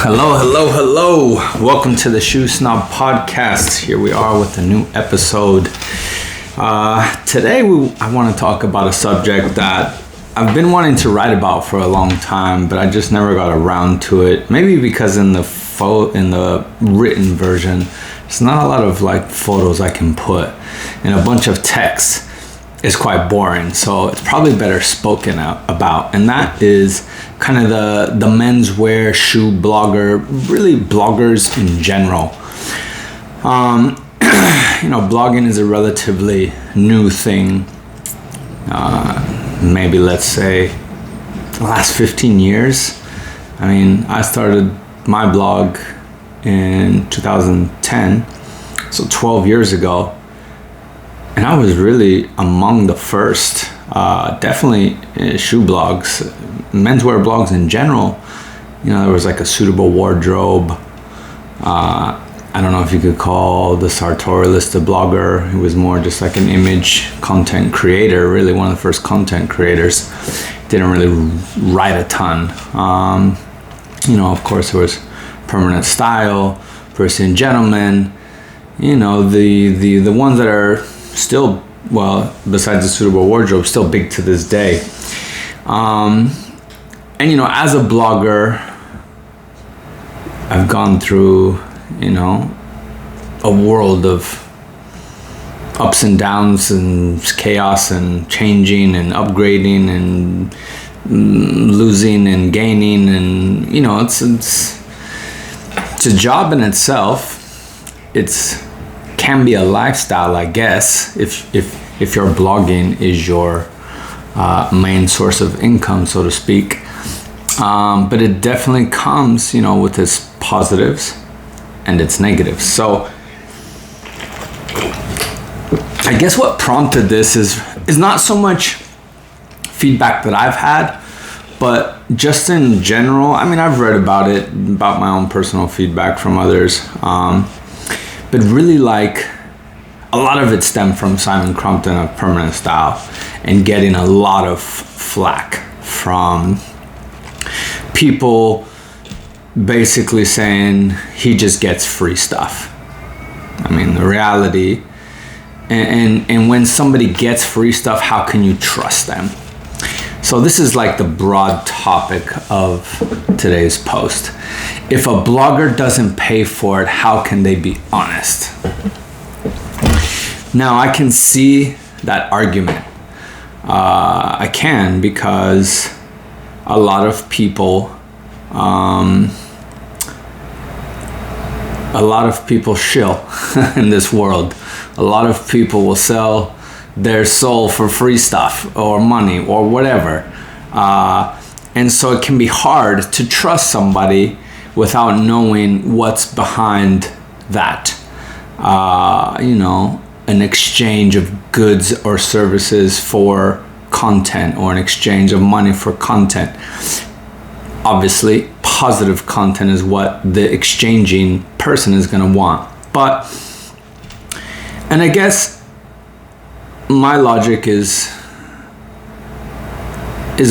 Hello. Welcome to the Shoe Snob Podcast. Here we are with a new episode. Today I want to talk about a subject that I've been wanting to write about for a long time, but I just never got around to it. Maybe because in the written version, there's not a lot of photos I can put, and a bunch of text is quite boring. So it's probably better spoken about, and that is kind of the menswear shoe blogger, really bloggers in general. Blogging is a relatively new thing. Maybe let's say the last 15 years. I mean, I started my blog in 2010, so 12 years ago. And I was really among the first, definitely shoe blogs, menswear blogs in general. There was a suitable wardrobe. I don't know if you could call the sartorialist a blogger. He was more just an image content creator, really one of the first content creators. Didn't really write a ton. Of course, there was Permanent Style, Percy and Gentleman. The ones that are still, besides the suitable wardrobe, still big to this day. As a blogger, I've gone through, a world of ups and downs and chaos and changing and upgrading and losing and gaining, and it's a job in itself. Can be a lifestyle, I guess, if your blogging is your main source of income, so to speak. But it definitely comes, with its positives and its negatives. So I guess what prompted this is not so much feedback that I've had, but just in general. I mean, I've read about it, about my own personal feedback from others. But really, a lot of it stemmed from Simon Crumpton of Permanent Style and getting a lot of flack from people basically saying he just gets free stuff. I mean, the reality, and when somebody gets free stuff, how can you trust them? So this is the broad topic of today's post. If a blogger doesn't pay for it, how can they be honest? Now, I can see that argument. I can, because a lot of people shill in this world. A lot of people will sell their soul for free stuff or money or whatever. And so it can be hard to trust somebody without knowing what's behind that. An exchange of goods or services for content, or an exchange of money for content. Obviously, positive content is what the exchanging person is going to want. And I guess my logic is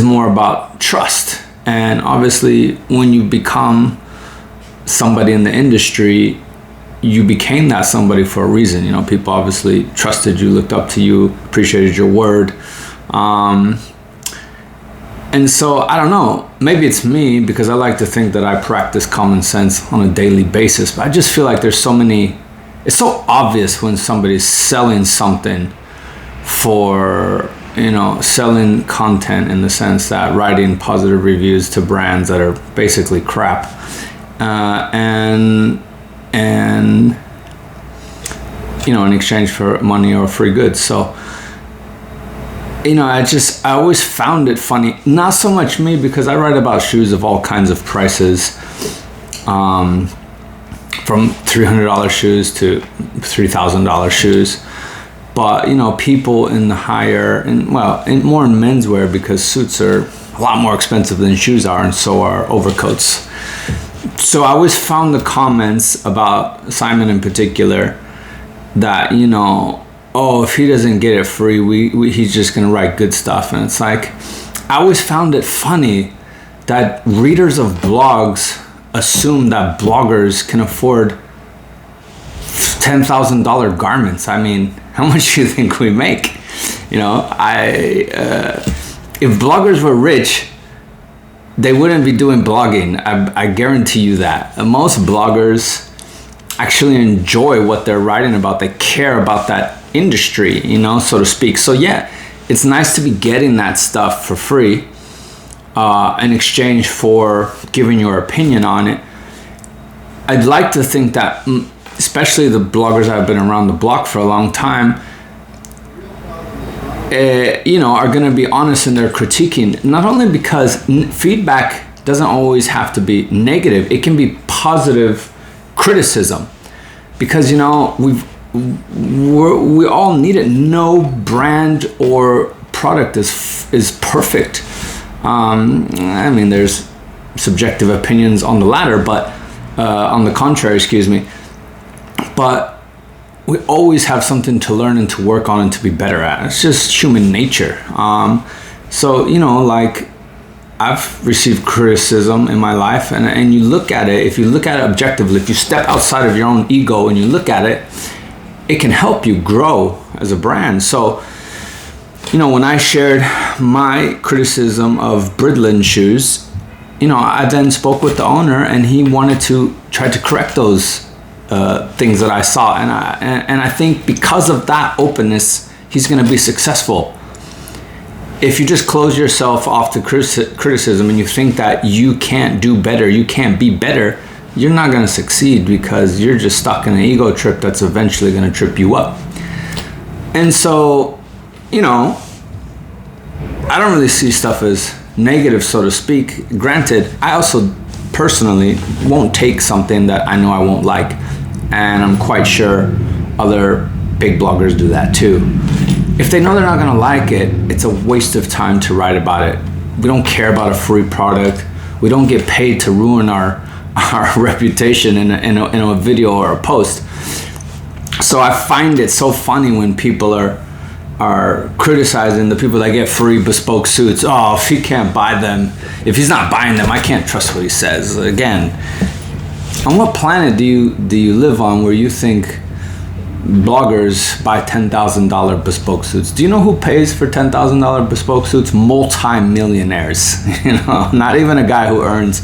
more about trust. And obviously, when you become somebody in the industry, you became that somebody for a reason. People obviously trusted you, looked up to you, appreciated your word. And so, I don't know, maybe it's me, because I like to think that I practice common sense on a daily basis, but I just feel there's it's so obvious when somebody's selling something for, selling content, in the sense that writing positive reviews to brands that are basically crap, and in exchange for money or free goods. So, I always found it funny. Not so much me, because I write about shoes of all kinds of prices, from $300 shoes to $3,000 shoes. But, people in the higher, and more in menswear, because suits are a lot more expensive than shoes are, and so are overcoats. So I always found the comments about Simon in particular that, if he doesn't get it free, he's just going to write good stuff. And it's I always found it funny that readers of blogs assume that bloggers can afford $10,000 garments. I mean, how much do you think we make? You know, if bloggers were rich, they wouldn't be doing blogging. I guarantee you that. Most bloggers actually enjoy what they're writing about. They care about that industry, you know, so to speak. So yeah, it's nice to be getting that stuff for free in exchange for giving your opinion on it. I'd like to think that, especially the bloggers that have been around the block for a long time, you know, are going to be honest in their critiquing. Not only because feedback doesn't always have to be negative, it can be positive criticism, because, you know, we all need it. No brand or product is perfect. I mean, there's subjective opinions on the latter, but on the contrary, excuse me. But we always have something to learn and to work on and to be better at. It's just human nature. So, you know, like, I've received criticism in my life, and you look at it, if you look at it objectively, if you step outside of your own ego and you look at it, it can help you grow as a brand. So, you know, when I shared my criticism of Bridlin shoes, you know, I then spoke with the owner, and he wanted to try to correct those things that I saw, and I think because of that openness, he's going to be successful. If you just close yourself off to criticism and you think that you can't do better, you can't be better, you're not going to succeed, because you're just stuck in an ego trip that's eventually going to trip you up. And so, you know, I don't really see stuff as negative, so to speak. Granted, I also personally won't take something that I know I won't like, and I'm quite sure other big bloggers do that too. If they know they're not gonna like it, it's a waste of time to write about it. We don't care about a free product. We don't get paid to ruin our reputation in a video or a post. So I find it so funny when people are criticizing the people that get free bespoke suits. Oh, if he can't buy them, if he's not buying them, I can't trust what he says. Again, on what planet do you live on where you think bloggers buy $10,000 bespoke suits? Do you know who pays for $10,000 bespoke suits? Multi-millionaires. You know, not even a guy who earns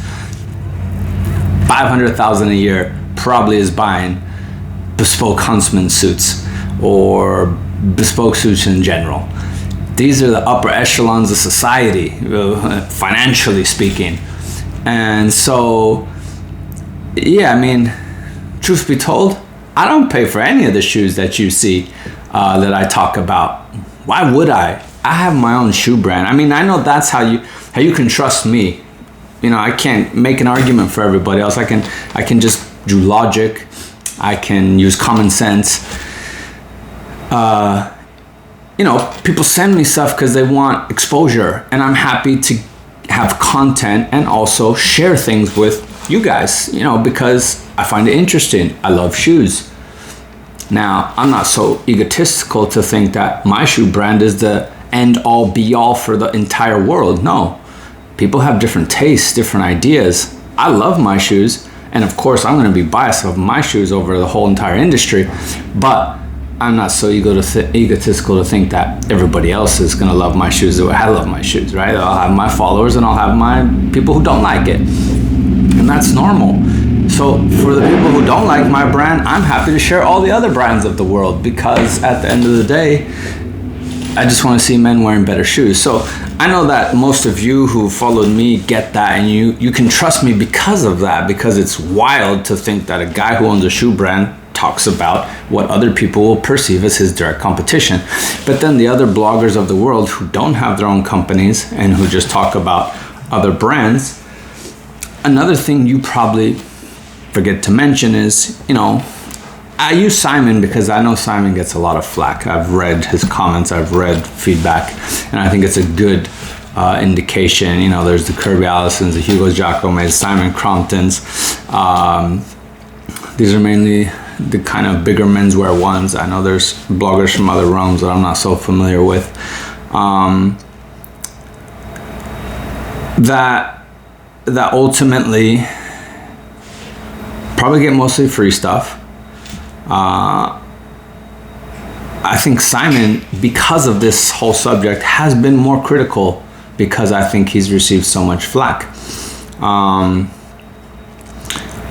$500,000 a year probably is buying bespoke Huntsman suits or bespoke suits in general. These are the upper echelons of society, financially speaking. And so, yeah, I mean, truth be told, I don't pay for any of the shoes that you see that I talk about. Why would I? I have my own shoe brand. I mean, I know that's how you can trust me. You know, I can't make an argument for everybody else. I can just do logic. I can use common sense. You know, people send me stuff because they want exposure, and I'm happy to have content and also share things with you guys, you know, because I find it interesting. I love shoes. Now, I'm not so egotistical to think that my shoe brand is the end all be all for the entire world. No, people have different tastes, different ideas. I love my shoes, and of course I'm going to be biased of my shoes over the whole entire industry, but I'm not so egotistical to think that everybody else is going to love my shoes the way I love my shoes, right? I'll have my followers and I'll have my people who don't like it, and that's normal. So for the people who don't like my brand, I'm happy to share all the other brands of the world, because at the end of the day, I just want to see men wearing better shoes. So I know that most of you who followed me get that, and you can trust me because of that, because it's wild to think that a guy who owns a shoe brand talks about what other people will perceive as his direct competition. But then the other bloggers of the world who don't have their own companies and who just talk about other brands, another thing you probably forget to mention is, you know, I use Simon because I know Simon gets a lot of flack. I've read his comments, I've read feedback, and I think it's a good indication. You know, there's the Kirby Allisons, the Hugo Giacomes, Simon Cromptons. These are mainly the kind of bigger menswear ones. I know there's bloggers from other realms that I'm not so familiar with. That ultimately probably get mostly free stuff. I think Simon, because of this whole subject, has been more critical because I think he's received so much flack.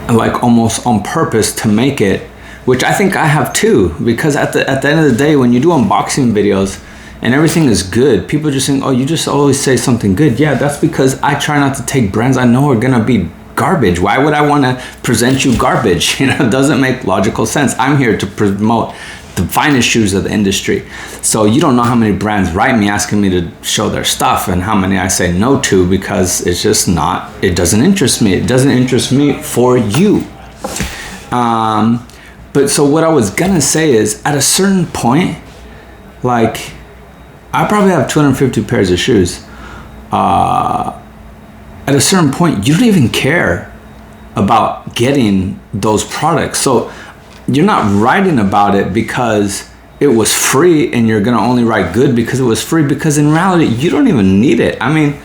Like almost on purpose to make it, which I think I have too, because at the end of the day, when you do unboxing videos and everything is good, people just think, oh, you just always say something good. Yeah, that's because I try not to take brands I know are gonna be garbage. Why would I want to present you garbage? You know, it doesn't make logical sense. I'm here to promote the finest shoes of the industry. So you don't know how many brands write me asking me to show their stuff and how many I say no to, because it's just not, it doesn't interest me. It doesn't interest me for you. But so what I was gonna say is, at a certain point, like, I probably have 250 pairs of shoes. At a certain point, you don't even care about getting those products. So you're not writing about it because it was free, and you're gonna only write good because it was free, because in reality, you don't even need it. I mean,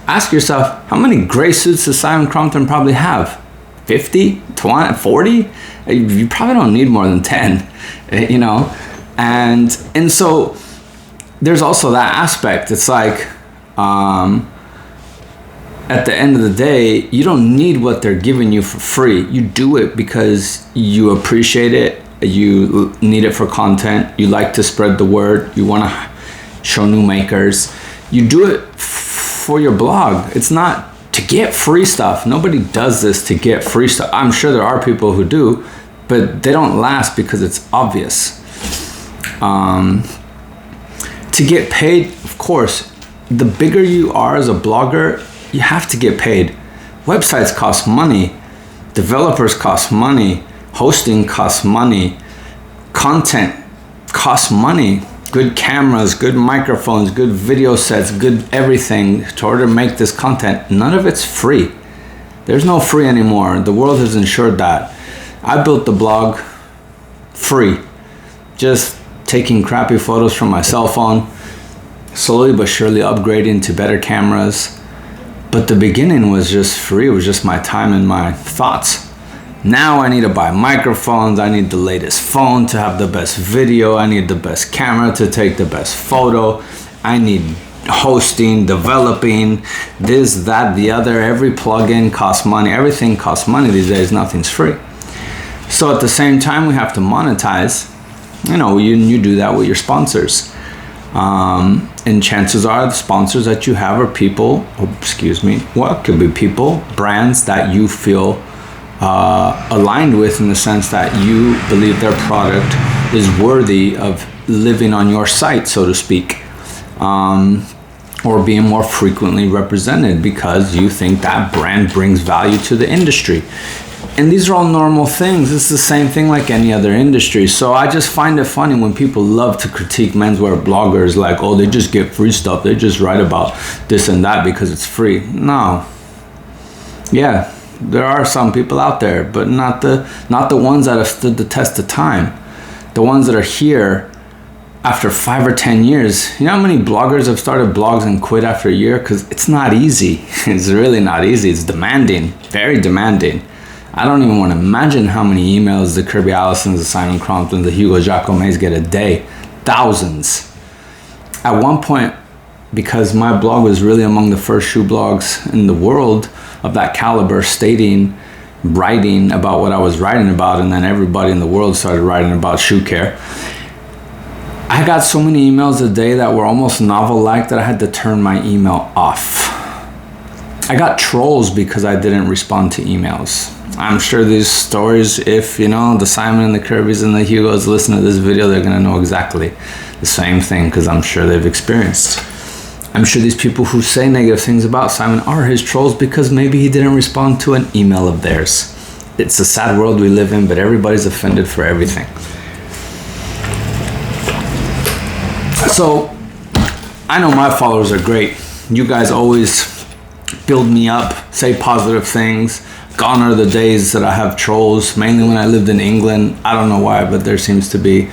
ask yourself, how many gray suits does Simon Crompton probably have? 50, 20, 40? You probably don't need more than 10, you know? And so there's also that aspect. It's like, at the end of the day, you don't need what they're giving you for free. You do it because you appreciate it. You need it for content. You like to spread the word. You want to show new makers. You do it for your blog. It's not to get free stuff. Nobody does this to get free stuff. I'm sure there are people who do, but they don't last because it's obvious. To get paid, of course, the bigger you are as a blogger, you have to get paid. Websites cost money. Developers cost money. Hosting costs money. Content costs money. Good cameras, good microphones, good video sets, good everything to order to make this content. None of it's free. There's no free anymore. The world has ensured that. I built the blog free. Just taking crappy photos from my cell phone, slowly but surely upgrading to better cameras. But the beginning was just free. It was just my time and my thoughts. Now I need to buy microphones. I need the latest phone to have the best video. I need the best camera to take the best photo. I need hosting, developing, this, that, the other. Every plugin costs money. Everything costs money these days. Nothing's free. So at the same time, we have to monetize. You know, you do that with your sponsors. And chances are the sponsors that you have are people, it could be people, brands that you feel aligned with, in the sense that you believe their product is worthy of living on your site, so to speak, or being more frequently represented because you think that brand brings value to the industry. And these are all normal things. It's the same thing like any other industry. So I just find it funny when people love to critique menswear bloggers like, oh, they just get free stuff. They just write about this and that because it's free. No. Yeah, there are some people out there, but not the ones that have stood the test of time. The ones that are here after 5 or 10 years. You know how many bloggers have started blogs and quit after a year? Because it's not easy. It's really not easy. It's demanding, very demanding. I don't even want to imagine how many emails the Kirby Allisons, the Simon Cromptons, the Hugo Jacomes get a day. Thousands. At one point, because my blog was really among the first shoe blogs in the world of that caliber, writing about what I was writing about, and then everybody in the world started writing about shoe care. I got so many emails a day that were almost novel-like that I had to turn my email off. I got trolls because I didn't respond to emails. I'm sure these stories, if the Simon and the Kirbys and the Hugos listen to this video, they're gonna know exactly the same thing, because I'm sure they've experienced. I'm sure these people who say negative things about Simon are his trolls because maybe he didn't respond to an email of theirs. It's a sad world we live in, but everybody's offended for everything. So I know my followers are great. You guys always build me up, say positive things. Gone are the days that I have trolls, mainly when I lived in England. I don't know why, but there seems to be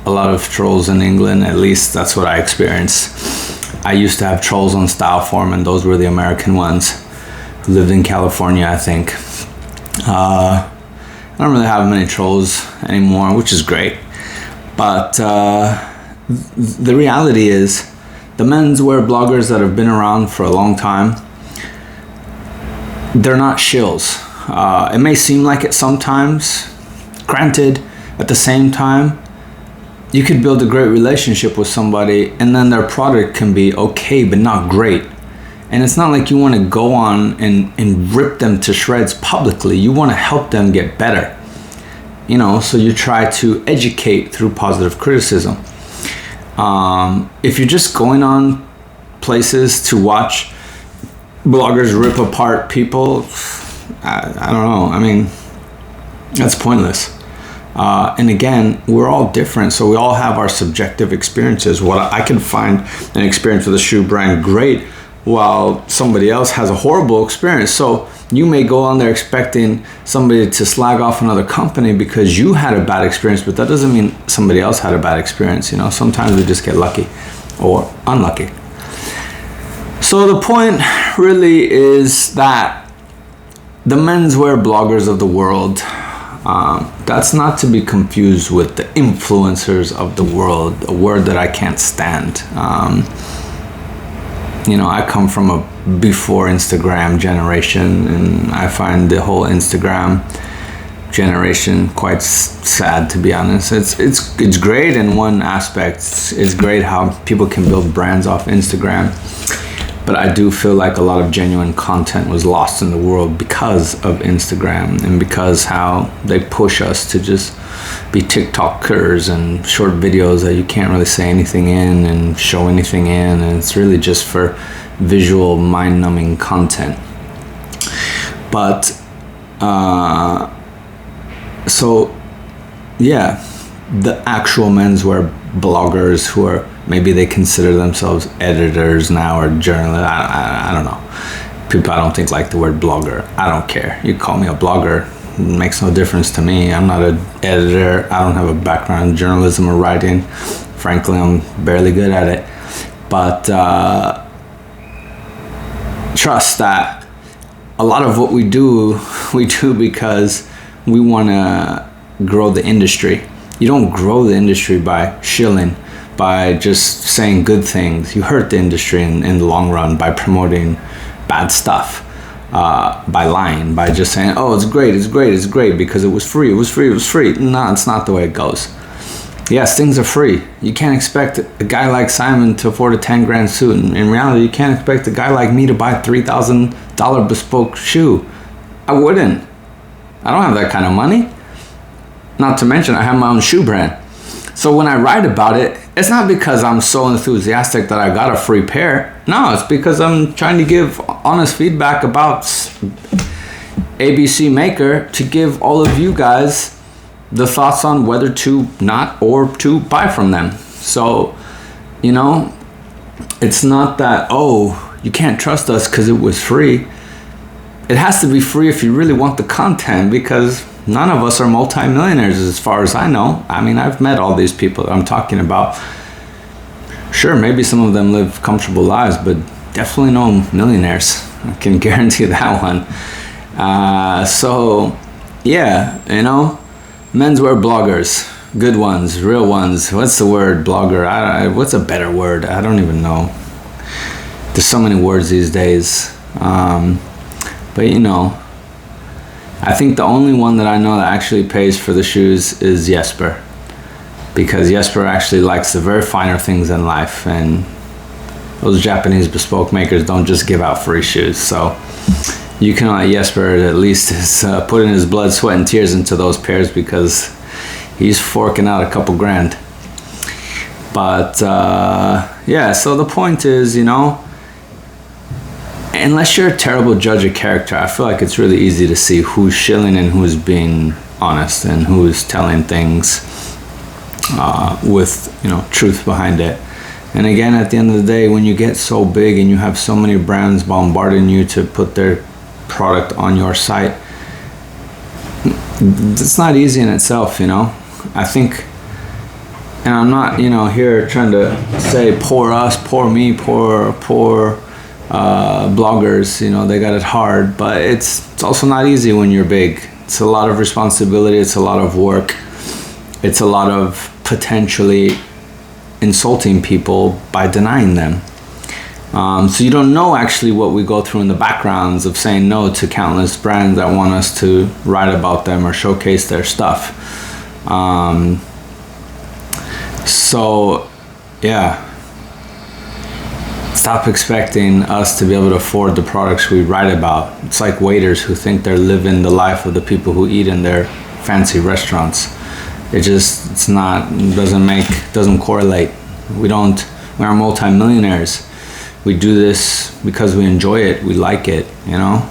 a lot of trolls in England. At least that's what I experienced. I used to have trolls on Styleform, and those were the American ones who lived in California, I think. I don't really have many trolls anymore, which is great. But the reality is, the menswear bloggers that have been around for a long time, they're not shills. It may seem like it sometimes. Granted, at the same time, you could build a great relationship with somebody and then their product can be okay but not great. And it's not like you want to go on and rip them to shreds publicly. You want to help them get better. You know, so you try to educate through positive criticism. If you're just going on places to watch bloggers rip apart people, I don't know. I mean, that's pointless. And again, we're all different, so we all have our subjective experiences. What I can find an experience with a shoe brand great, while somebody else has a horrible experience. So you may go on there expecting somebody to slag off another company because you had a bad experience, but that doesn't mean somebody else had a bad experience. You know, sometimes we just get lucky or unlucky. So the point really is that the menswear bloggers of the world, that's not to be confused with the influencers of the world, a word that I can't stand. You know, I come from a before Instagram generation, and I find the whole Instagram generation quite sad, to be honest. It's great in one aspect. It's great how people can build brands off Instagram, but I do feel like a lot of genuine content was lost in the world because of Instagram, and because how they push us to just be TikTokers and short videos that you can't really say anything in and show anything in, and it's really just for visual mind-numbing content. But so yeah, the actual menswear bloggers who are, maybe they consider themselves editors now or journalists, I don't know. People I don't think like the word blogger. I don't care. You call me a blogger, it makes no difference to me. I'm not an editor. I don't have a background in journalism or writing. Frankly, I'm barely good at it. But trust that a lot of what we do because we want to grow the industry. You don't grow the industry by shilling, by just saying good things. You hurt the industry in the long run by promoting bad stuff, by lying, by just saying, oh, it's great because it was free. No, it's not the way it goes. Yes, things are free. You can't expect a guy like Simon to afford a 10 grand suit. In reality, you can't expect a guy like me to buy a $3,000 bespoke shoe. I wouldn't. I don't have that kind of money. Not to mention, I have my own shoe brand. So when I write about it, it's not because I'm so enthusiastic that I got a free pair. No, it's because I'm trying to give honest feedback about ABC Maker to give all of you guys the thoughts on whether to not or to buy from them. So, you know, it's not that, oh, you can't trust us because it was free. It has to be free if you really want the content, because none of us are multimillionaires as far as I know. I mean, I've met all these people that I'm talking about. Sure, maybe some of them live comfortable lives, but definitely no millionaires. I can guarantee that one. So, yeah, you know, menswear bloggers, good ones, real ones. What's the word, blogger? What's a better word? I don't even know. There's so many words these days. But, you know, I think the only one that I know that actually pays for the shoes is Jesper, because Jesper actually likes the very finer things in life, and those Japanese bespoke makers don't just give out free shoes. So you can let Jesper at least put in his blood, sweat, and tears into those pairs, because he's forking out a couple grand. But yeah, so the point is, you know, unless you're a terrible judge of character, I feel like it's really easy to see who's shilling and who's being honest and who's telling things with, you know, truth behind it. And again, at the end of the day, when you get so big and you have so many brands bombarding you to put their product on your site, it's not easy in itself, you know. I think, and I'm not, you know, here trying to say poor us, poor me, poor bloggers, you know, they got it hard, but it's also not easy when you're big. It's a lot of responsibility. It's a lot of work. It's a lot of potentially insulting people by denying them. So you don't know actually what we go through in the backgrounds of saying no to countless brands that want us to write about them or showcase their stuff. So yeah, stop expecting us to be able to afford the products we write about. It's like waiters who think they're living the life of the people who eat in their fancy restaurants. It's not, doesn't correlate. We are multi-millionaires. We do this because we enjoy it, we like it, you know?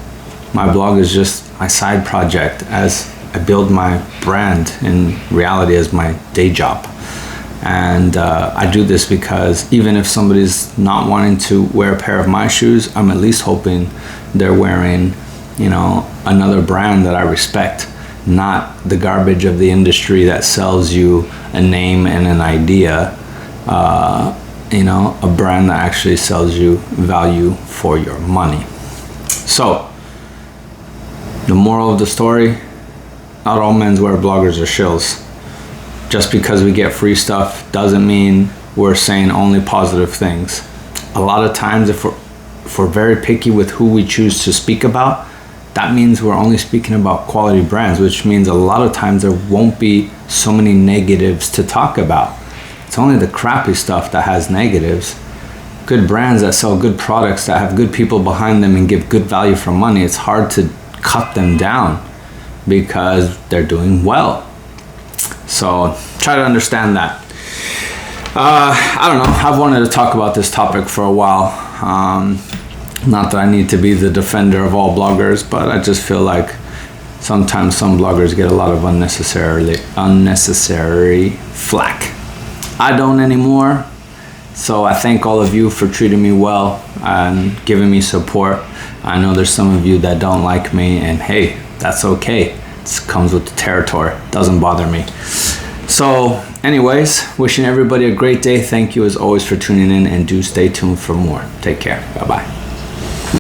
My blog is just my side project as I build my brand in reality as my day job. And I do this because even if somebody's not wanting to wear a pair of my shoes, I'm at least hoping they're wearing, you know, another brand that I respect, not the garbage of the industry that sells you a name and an idea, you know, a brand that actually sells you value for your money. So, the moral of the story, not all menswear bloggers are shills. Just because we get free stuff doesn't mean we're saying only positive things. A lot of times if we're very picky with who we choose to speak about, that means we're only speaking about quality brands, which means a lot of times there won't be so many negatives to talk about. It's only the crappy stuff that has negatives. Good brands that sell good products, that have good people behind them and give good value for money, it's hard to cut them down because they're doing well. So try to understand that. I don't know, I've wanted to talk about this topic for a while. Not that I need to be the defender of all bloggers, but I just feel like sometimes some bloggers get a lot of unnecessary flack. I don't anymore. So I thank all of you for treating me well and giving me support. I know there's some of you that don't like me, and hey, that's okay. It comes with the territory. Doesn't bother me. So anyways, wishing everybody a great day. Thank you as always for tuning in, and do stay tuned for more. Take care. Bye-bye.